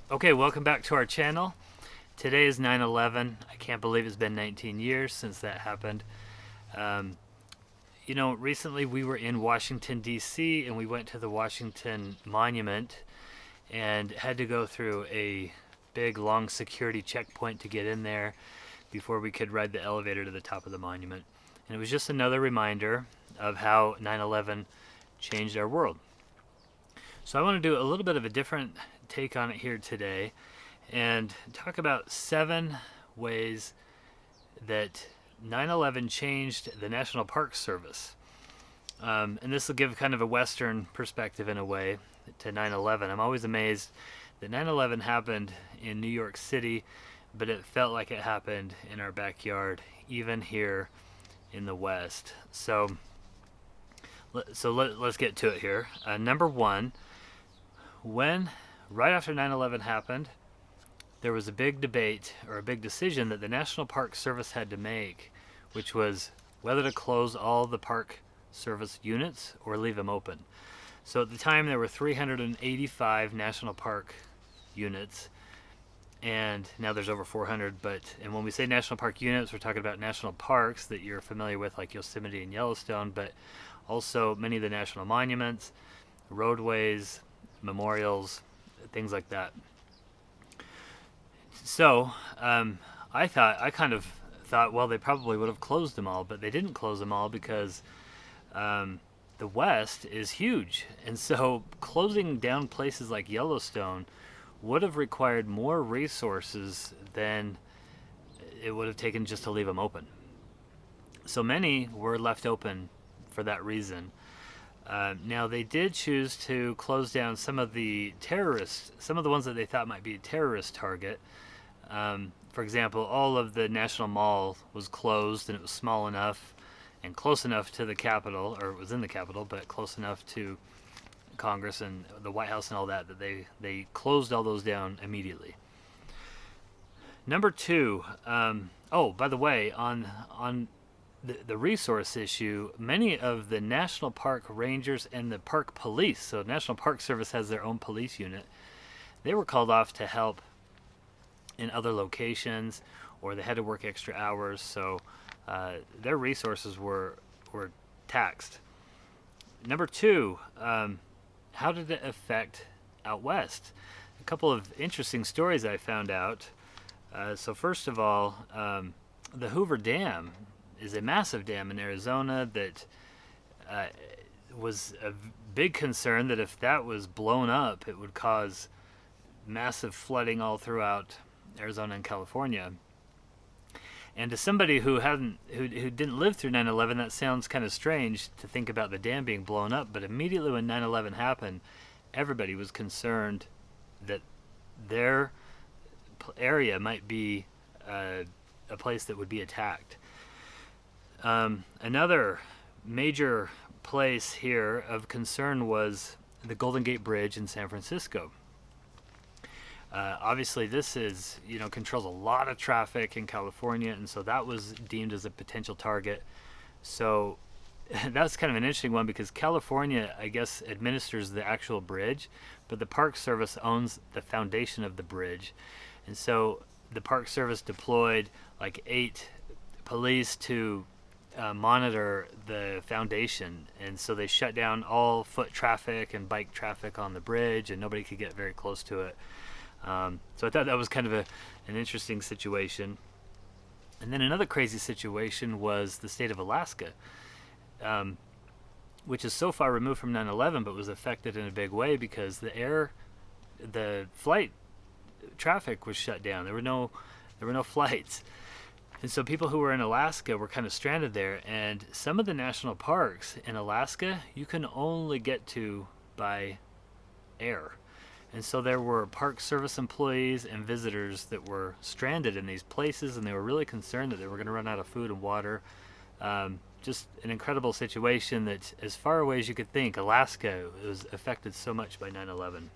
Okay, welcome back to our channel. Today is 9/11. I can't believe it's been 19 years since that happened. Um, Recently we were in Washington, D.C., and we went to the Washington Monument and had to go through a big, long security checkpoint to get in there before we could ride the elevator to the top of the monument. And it was just another reminder of how 9/11 changed our world. So I want to do a little bit of a different take on it here today and talk about 7 ways that 9/11 changed the National Park Service. And this will give kind of a Western perspective in a way to 9/11. I'm always amazed that 9/11 happened in New York City, but it felt like it happened in our backyard, even here in the West. Let's get to it here. Number one, when right after 9/11 happened, there was a big debate or a big decision that the National Park Service had to make, which was whether to close all the Park Service units or leave them open. So at the time, there were 385 National Park units, and now there's over 400. And when we say National Park units, we're talking about national parks that you're familiar with, like Yosemite and Yellowstone, but also many of the national monuments, roadways, memorials, things like that. So I kind of thought, well, they probably would have closed them all, but they didn't close them all because the West is huge, and so closing down places like Yellowstone would have required more resources than it would have taken just to leave them open. So many were left open for that reason. Now they did choose to close down some of the terrorists, some of the ones that they thought might be a terrorist target. For example, all of the National Mall was closed, and it was small enough and close enough to the Capitol, or it was in the Capitol, but close enough to Congress and the White House and all that they closed all those down immediately. Number two, oh, by the way, on the resource issue, many of the national park rangers and the park police, so National Park Service has their own police unit, they were called off to help in other locations, or they had to work extra hours, so their resources were taxed. Number two, how did it affect out west? A couple of interesting stories I found out. So first of all, the Hoover Dam is a massive dam in Arizona that uh, was a big concern that if that was blown up, it would cause massive flooding all throughout Arizona and California. And to somebody who didn't live through 9/11, that sounds kind of strange to think about the dam being blown up. But immediately when 9/11 happened, everybody was concerned that their area might be a place that would be attacked. Another major place here of concern was the Golden Gate Bridge in San Francisco. Obviously, this is controls a lot of traffic in California, and so that was deemed as a potential target. So that's kind of an interesting one because California, I guess, administers the actual bridge, but the Park Service owns the foundation of the bridge, and so the Park Service deployed like 8 police to monitor the foundation, and so they shut down all foot traffic and bike traffic on the bridge, and nobody could get very close to it. So I thought that was kind of an interesting situation. And then another crazy situation was the state of Alaska, um, which is so far removed from 9/11, but was affected in a big way because the flight traffic was shut down. There were no flights, and so people who were in Alaska were kind of stranded there. And some of the national parks in Alaska you can only get to by air. And so there were Park Service employees and visitors that were stranded in these places, and they were really concerned that they were going to run out of food and water. Just an incredible situation that, as far away as you could think, Alaska was affected so much by 9/11.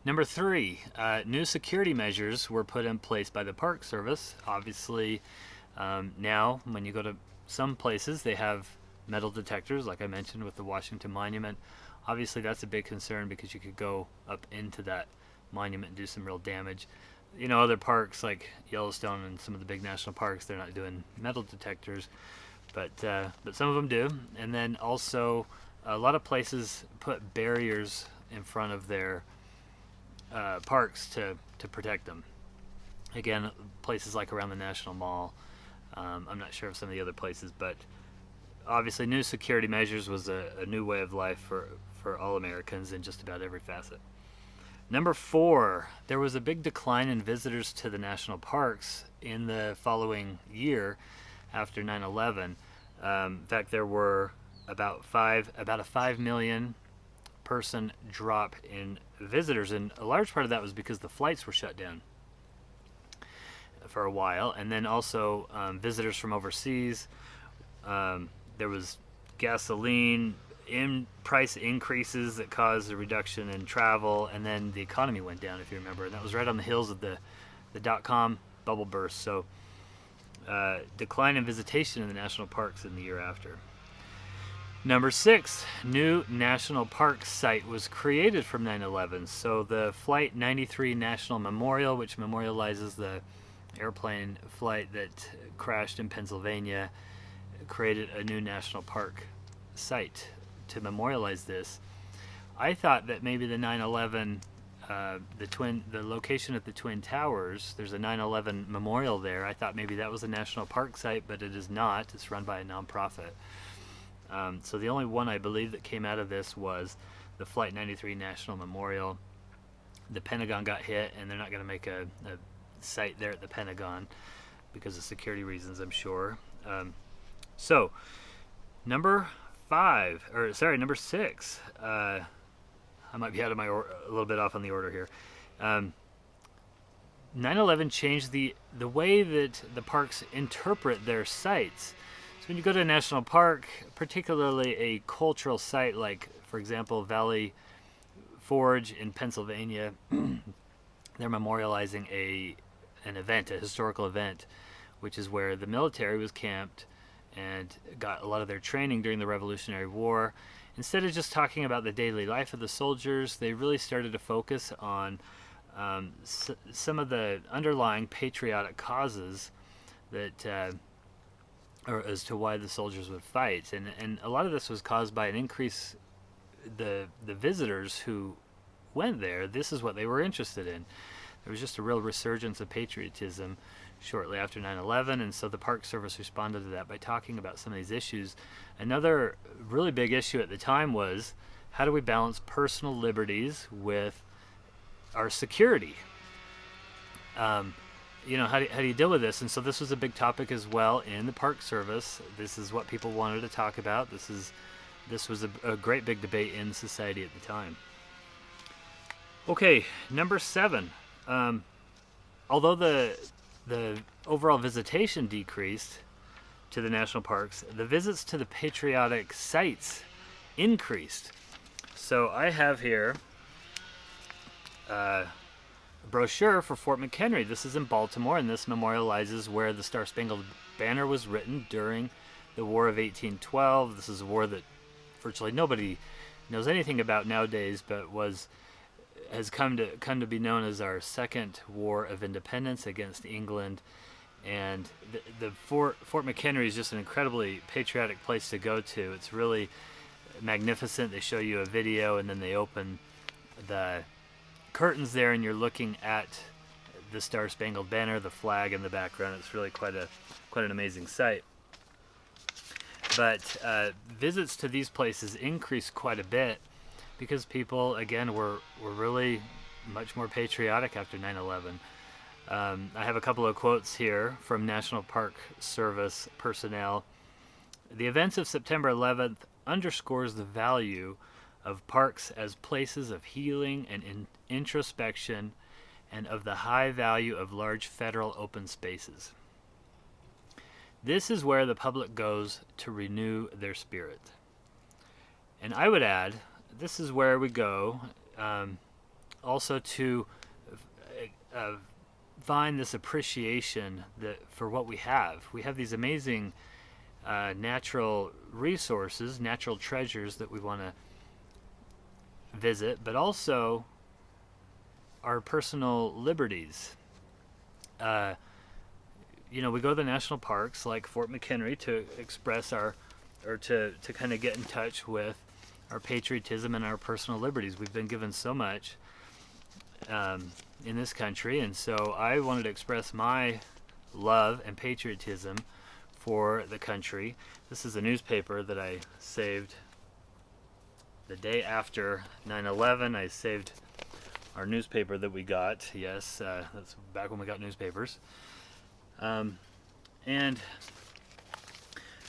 Number three, new security measures were put in place by the Park Service. Obviously, now when you go to some places, they have metal detectors, like I mentioned with the Washington Monument. Obviously, that's a big concern because you could go up into that monument and do some real damage. Other parks like Yellowstone and some of the big national parks, they're not doing metal detectors, but some of them do. And then also, a lot of places put barriers in front of their parks to protect them. Again, places like around the National Mall. I'm not sure of some of the other places, but obviously new security measures was a new way of life for all Americans in just about every facet. Number 4, there was a big decline in visitors to the national parks in the following year after 9/11. In fact, there were about a 5 million person drop in visitors, and a large part of that was because the flights were shut down for a while, and then also visitors from overseas. There was gasoline price increases that caused a reduction in travel, and then the economy went down, if you remember, and that was right on the heels of the dot-com bubble burst. So decline in visitation in the national parks in the year after. Number 6, new national park site was created from 9/11. So the Flight 93 National Memorial, which memorializes the airplane flight that crashed in Pennsylvania, created a new national park site to memorialize this. I thought that maybe the 9/11, the location at the Twin Towers, there's a 9/11 memorial there. I thought maybe that was a national park site, but it is not. It's run by a nonprofit. So the only one I believe that came out of this was the Flight 93 National Memorial. The Pentagon got hit, and they're not going to make a site there at the Pentagon because of security reasons, I'm sure. So number 6. I might be out of a little bit off on the order here. 9/11 changed the way that the parks interpret their sites. So when you go to a national park, particularly a cultural site like, for example, Valley Forge in Pennsylvania, they're memorializing an event, a historical event, which is where the military was camped and got a lot of their training during the Revolutionary War. Instead of just talking about the daily life of the soldiers, they really started to focus on some of the underlying patriotic causes that, or as to why the soldiers would fight. And a lot of this was caused by an increase, the visitors who went there, this is what they were interested in. There was just a real resurgence of patriotism shortly after 9/11, and so the Park Service responded to that by talking about some of these issues. Another really big issue at the time was, how do we balance personal liberties with our security? How do you deal with this? And so this was a big topic as well in the Park Service. This is what people wanted to talk about. This was a great big debate in society at the time. Okay, number 7. Although the overall visitation decreased to the national parks, the visits to the patriotic sites increased. So I have here a brochure for Fort McHenry. This is in Baltimore, and this memorializes where the Star-Spangled Banner was written during the War of 1812. This is a war that virtually nobody knows anything about nowadays, but has come to be known as our second War of Independence against England. And the Fort McHenry is just an incredibly patriotic place to go to. It's really magnificent. They show you a video, and then they open the curtains there, and you're looking at the Star-Spangled Banner, the flag in the background. It's really quite an amazing sight. But visits to these places increased quite a bit because people, again, were really much more patriotic after 9/11. I have a couple of quotes here from National Park Service personnel. The events of September 11th underscores the value of parks as places of healing and introspection, and of the high value of large federal open spaces. This is where the public goes to renew their spirit. And I would add, this is where we go also to find this appreciation for what we have. We have these amazing natural resources, natural treasures that we want to visit, but also our personal liberties. Uh, we go to the national parks like Fort McHenry to express or to kind of get in touch with our patriotism and our personal liberties. We've been given so much in this country, and so I wanted to express my love and patriotism for the country. This is a newspaper that I saved the day after 9/11. I saved our newspaper that we got. Yes, that's back when we got newspapers. And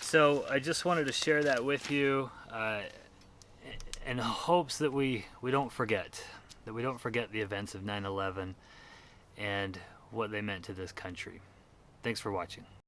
so I just wanted to share that with you in hopes that we don't forget, the events of 9/11 and what they meant to this country. Thanks for watching.